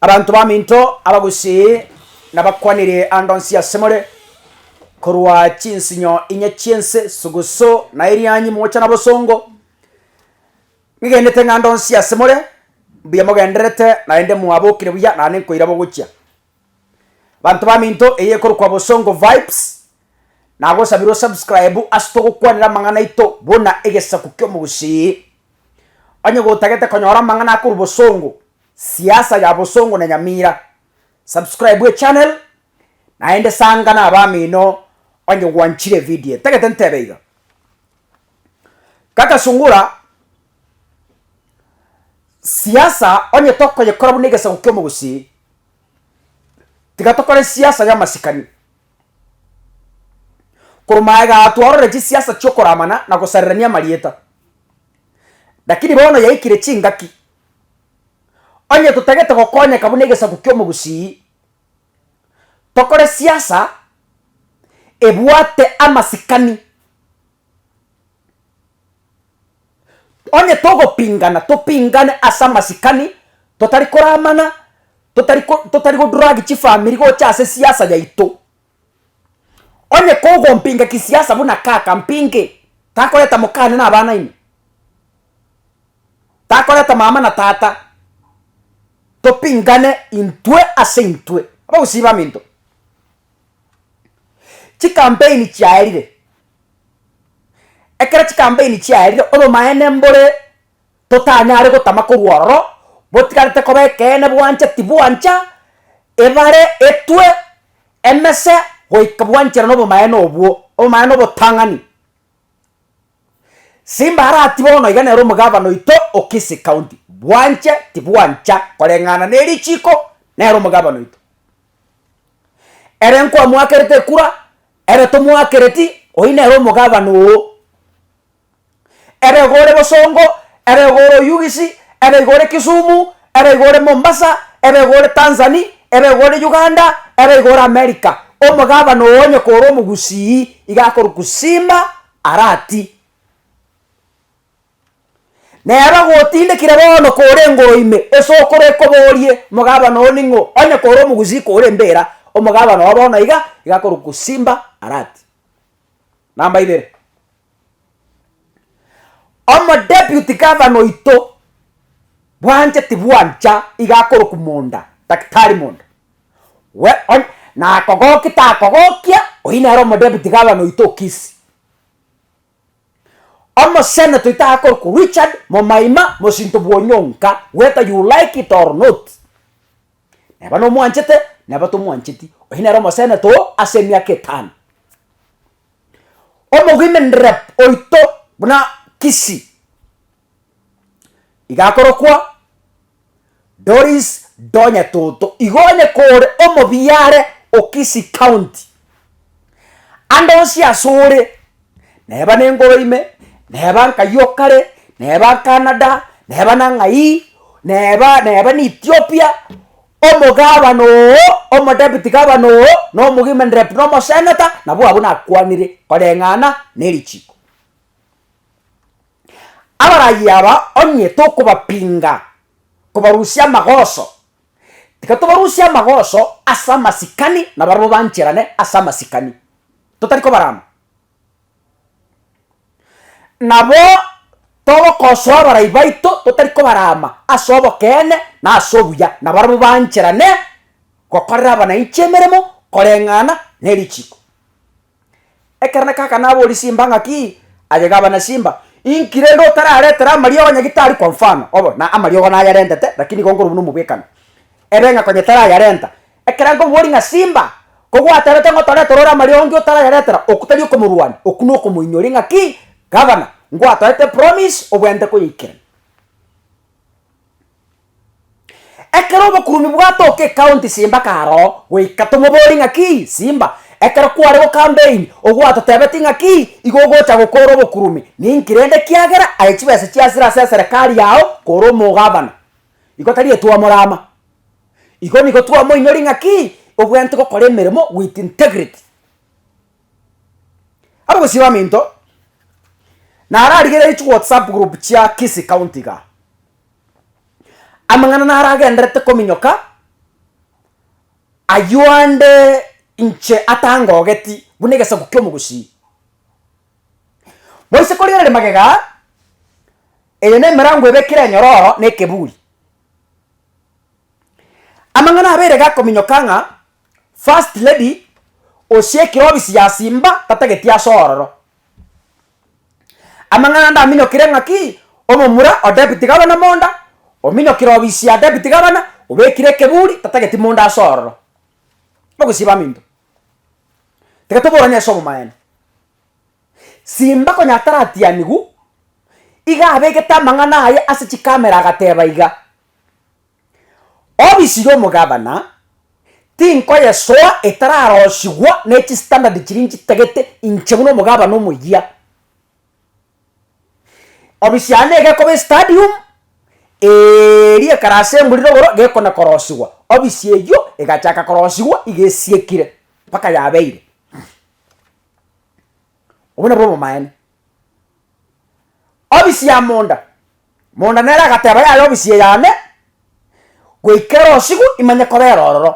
abantu baminto abagusi nabakwanire andonsi yasemore korwa chinsinyo inye chiense suguso na irianyi mocha na bosongo ngigendete ngandonsi yasemore biya mogenderete na ende muabokire buya na nenko irabo gukia bantu baminto eye korwa bosongo vibes nago sabiro subscribe astogo kwanira mangana ito bona egesa kukyo mugusi anye gotagete konyora mangana akuru bosongo siasa ya bosongo na nyamira subscribe we channel na ende sanga na abamino anye wanchire video tegete ntebeiga kaka sungura siasa onye toko ye korabu negesa kukyo mugusi tigatokore siasa ya masikani kurumaga atwarore ji siasa chokoramana na gusarrania marieta lakini bono yaikire chingaki onye tutagete gokonya kabunegesa kukyo mugusi tokore siasa ebwate amasikani onye togo pingana topingane asa masikani totari koramana totari go drag chi family go chase siasa ya ito onye kogo mpinga kisiasa buna kaka mpinge takoleta mukane na abana ine takoleta mama na tata topingane intwe ase intwe aba usiba minto chi campaign chiairire ekera chi campaign chiairire odo maene mbore totanyare gotama korworo botikarete kobekene bwancha tibwancha ebare etwe emese hoikabwanchera no bomaene obwo omaene obotangani simba arati bono igane ro mugavano ito Okisi County bwanche tibwancha kolengana neri chiko nero mugavano ito erenko amwakerete kura ere to mwakereti oine ro mugavano ere gore bosongo ere gore yugisi ere gore Kisumu ere gore Mombasa ere gore Tanzania ere gore Uganda ere gore America omugavano onye koro mugusi igakoro kusimba arati neba gotinde kire bono kore ngoro ime esokore koborie mugavano ningo onye koro mugusi kore mbera omugavano abono igakoro kusimba arati namba 2 omo deputy governor ito bwanje tibwancha igakoro kumonda daktari monda we on na kogoki ta kogokia oinero mo deputy governor ito Okisi omo senator itakoro ku Richard Momaima Mosinto Bwonyonka whether you like it or not neba no mwanchete neba to mwanchiti oinero mo senator asemia ketana omo women rep oito buna Kisi igakoro kwa Doris Donya Toto igonye kore omo biare Okisi County andonsi asore neba nengoro ime neba nkayokare neba Canada neba nangai neba ni Ethiopia omo gavano omo deputy gavano no mugimen rep no mo senator nabo abuna kwanire kolengana neri chiko abarayaba onye toko bapinga kubarusia magoso tikatobarusia magoso asa masikani na barbo bancherane asa masikani totariko barama nabo todo koso baraibaito totariko barama asobo kene na asobuya na barbo bancherane kokorra bana inchemeremo kolengana neri chiko ekerna kaka nabo lisimba ngaki ajegaba na simba inkirendo tararetera mario nyagitari kwa mfano obo na amario na yarendete lakini gongoro bunu mubekana erenga kwenye tara yarenta ekerango woringa simba kogwa tarete ngotore torora mario ngio tara yaretera okutari okomurwani okuno okomuinyoringa ki governor ngwa tarete promise obwende ko yikire ekero bokurumi bwato ke county simba karo wikatomo boringa ki simba ekero kware campaign ogwato tebetinga ki igogocha gokoro bokurumi ninkirende kiagera aichibese chiasira serikali yao koro mugavana igotari etwa murama igoni gotwa mo inyoringa ki obwente gokore emeremo with integrity abo gosiba minto na ararigere ichi WhatsApp group chia Kisi County ga amangana na aragenderete kominyoka ayuande inche atangogeti bunegesa gukyo mugusi boise korire magega ene merango ebekire nyororo ne kebuli amangana abere gakominyokanga first lady osiekire obisi ya Simba tatageti asororo amangana nda minyokire ngaki omomura o deputy governor monda ominyokire obisi ya deputy governor obekire kebuli tatageti monda asororo bogusiba minto tekatoboranya somo maene Simba konyatarati anigu iga abegeta mangana aye ase kamera agateba iga obisi yo mugabana tinko yesoa etararosigwa nechi standard chirinchi tegete inchemuno mugabana omugia obisi anege kobe stadium erie karase mburiro goro gekona korosigwa obisi eyo egachaka korosigwa igesiekire paka yabeire obona bomo maene obisi ya monda nera gateba ya obisi yane goikero sigu imanye korerororo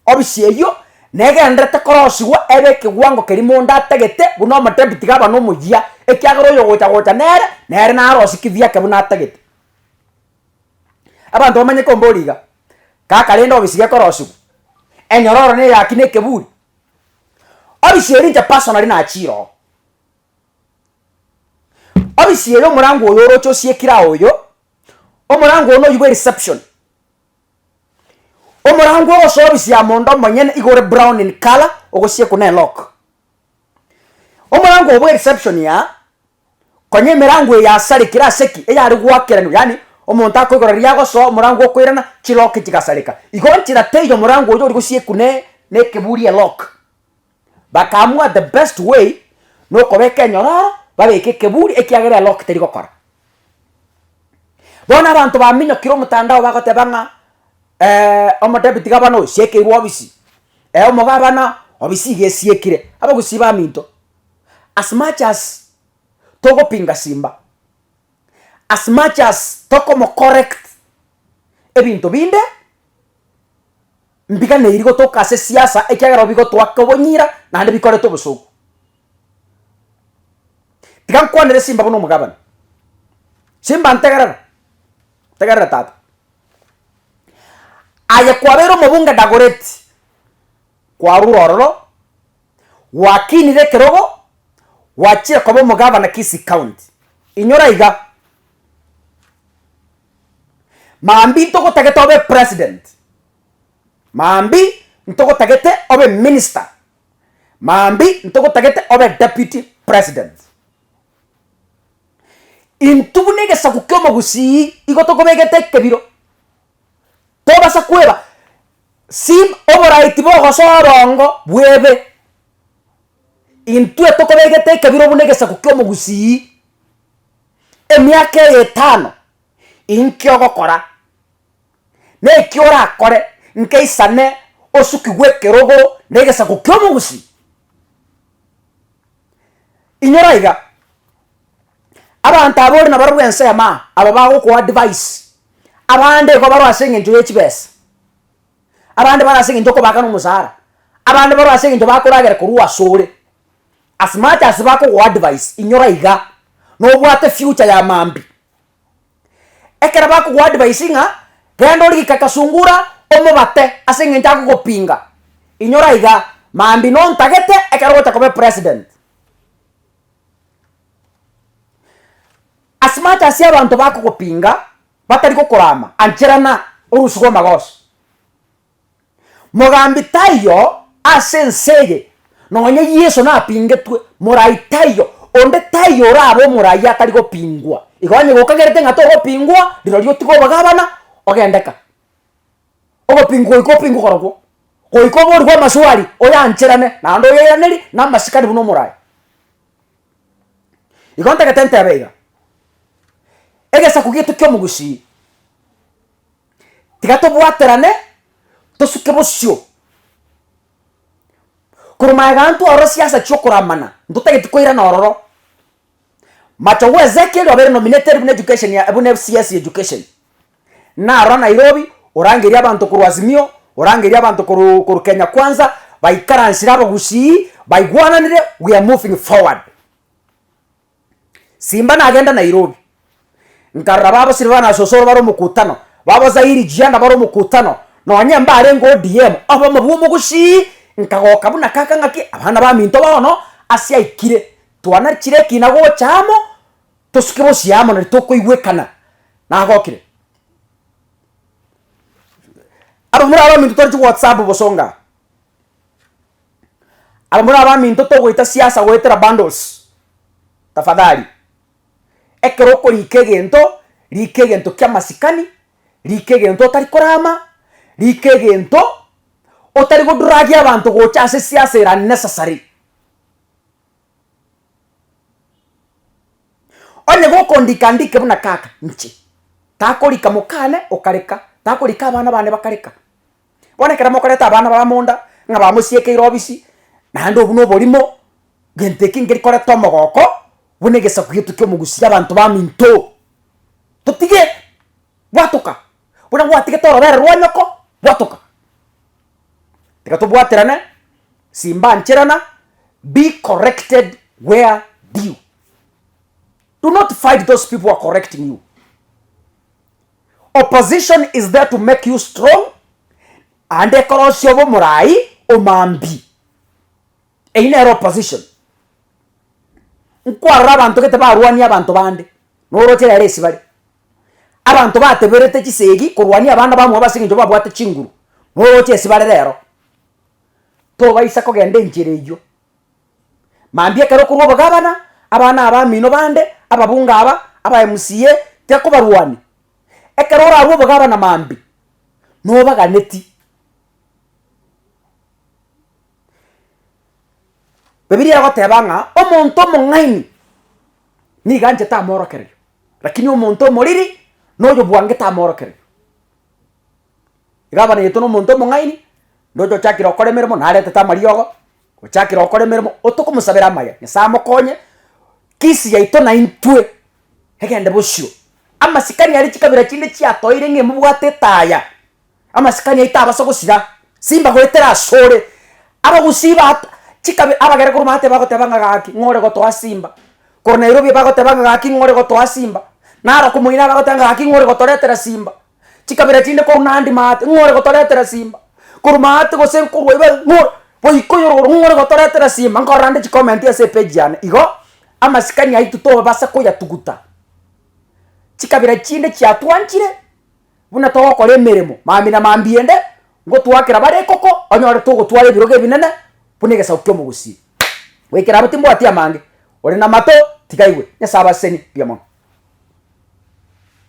obisi eyo negendrete korosigwa ebeke gwango keri monda ategete buno matebiti gaba no mugia ekyagoro yo gocha nere na arosikithia ke buna ategete abantu bamanye komboliga kaka lendo obisi ya korosigwa enyororo ne yakine keburi obisi erinja personally na achiro obisi eyo murango oyo rocho siekira oyo omurango ono yibwe reception omurango oso obisi ya mondo manyene igore brown in color ogosie kuna lock omurango obwe reception ya konye mirango ya sari kira seki eyari gwakirano yani omuntu akoigororia goso murango okwirana chilock chigasarika igonchira teyo murango oyo rigosie kune ne keburi lock bakamwa the best way no kobeka nyororo babeke keburi ekiagera lock teri gokora bona abantu baminyo kiro mutandao bagotebanga omodebiti gabano sieke obisi omogabana obisi gesiekire abagusiba minto as much as togo pinga Simba as much as toko mo correct ebinto binde mbiga neirigo tokase siasa ekiagera bigo twakobonyira nande bikore tobusuku tigan kwanere Simba bono mugabana Simba ntegerera tata aya kwabero mubunga dagoreti kwa rurororo wakinire kerogo wachire kobo mugabana Kisi County inyora iga mambi toko tagete obe president mambi ntoko tagete obe minister mambi ntoko tagete obe deputy president intubunege sakukyomo gusi igotoko begete kebiro tobasa kweba sim oboraiti bogo sorongo bwebe intue toko begete kebiro bunege sakukyomo gusi emiake 5 inkyogo kora ne kyora kore nkeisane osuki wekerogo nege sakukyomo gusi inyora iga abantu abori na barwense ma ababago ko advice abande ko barwasenga njo yechibesa abande barasenga njo ko bakano musara abande barwasenga njo bakoragera kuruwa sore as much as bako ko advice inyora iga no bwate future ya mambi ekera bako ko advice nga gendo likakasungura omobate asenga njo ko pinga inyora iga mambi non tagete ekera gota ko president as much as abantu bako kopinga batari kokorama ancherana urusugo magoso mogambi tayo asenseye nonye Yesu na pingetwe moraitayo onde tayo rabo moraya atari kopingwa iganye gokagerete ngato kopingwa ndiro ryo tiko bagabana ogendeka ogopingwa ikopingwa koroko koikobori kwa maswali oyancherane na ndo yeyaneri na masikani buno moraya igonta gatente abega egesa kugiye tukyo mugusi tigato bwaterane tosuke bosyo kurumagantu oro siasa chokoramana ndutageti koira na ororo macho Ezekiel wabere nominated in education ya abune CS education na ro Nairobi urangiria abantu kuru Azimio, urangiria abantu kuru Kenya Kwanza, baikaransira abagusi, baigwananire, we are moving forward. Simba na agenda Nairobi. Nkarra babo Silvana Sosoro baro mukutano. Babo Zairi Jianda baro mukutano. No anyamba arengo DM. Aba mabuo mugusi. Nkagoka buna kaka ngaki abana ba minto baono asia ikire. Tuana chire kinago chamo. Tosikebo siamo na toko igwekana. Na gokire. Aba muri aba minto tori WhatsApp bosonga. Aba muri aba minto to goita siasa goetera bundles. Tafadhali. Ekeroko likegento kya masikani, likegento otari korama, likegento otari godragia abantu gochase siasa era necessary. Onye gokondikandike buna kaka nchi. Takorika mukane okareka, takorika abana bane bakareka. Bonekera mokoreta abana ba monda, nga bamusieke irobisi, na ndo buno bolimo gente kingeri kore tomogoko. Bunegesa kuyetu kyo mugusiya abantu ba minto. Tutige watoka. Buna watige toro bere rwanyoko watoka. Tika to bwaterana Simba ncherana, be corrected where due. Do not fight those people who are correcting you. Opposition is there to make you strong. Ande korosyobo murai omambi. Eine opposition. Nkwara abantu kete barwania abantu bande noroche ya resi bari abantu bateberete kisegi kurwania abana bamwe basinge babwate chinguru noroche sibare rero to baisa ko gende njirejo mambye karo kubo bagabana abana abamino bande ababunga aba MCA teko barwani ekerora abo bagabana mambi no baganeti Biblia gotebanga omonto mongaini ni ganje ta morokere lakini omonto moriri nojo bwange ta morokere igabana yeto no monto mongaini nojo chakira okore merimo narete ta mariogo ko chakira okore merimo otoko musabera maya nyasamo konye kisi yaito na intwe hegende bosho amasikani ari chikabira chinde chiatoire nge mubwate taya amasikani yaita abasogosira Simba goetera asore abagusiba chikabe abagere kurumate bagotebanga gaki ngore gotwa Simba ko Nairobi bagotebanga gaki ngore gotwa Simba naro kumuina bagotanga gaki ngore gotoretera Simba chikabira chinde ko nandi mate ngore gotoretera Simba kurumate go sen kurwe ngore boikoyo ngore gotoretera Simba ngorande chi comment ya se page yana igo amasikani aitu to basa ko yatuguta chikabira chinde cyatwanchire buna to kore meremo mami na mambiende ngo twakira bare koko onyore to gotware biroge binene punegesa ukyo mugusi wekera butimbo atia mange ore na mato tikaiwe nyasaba seni piamo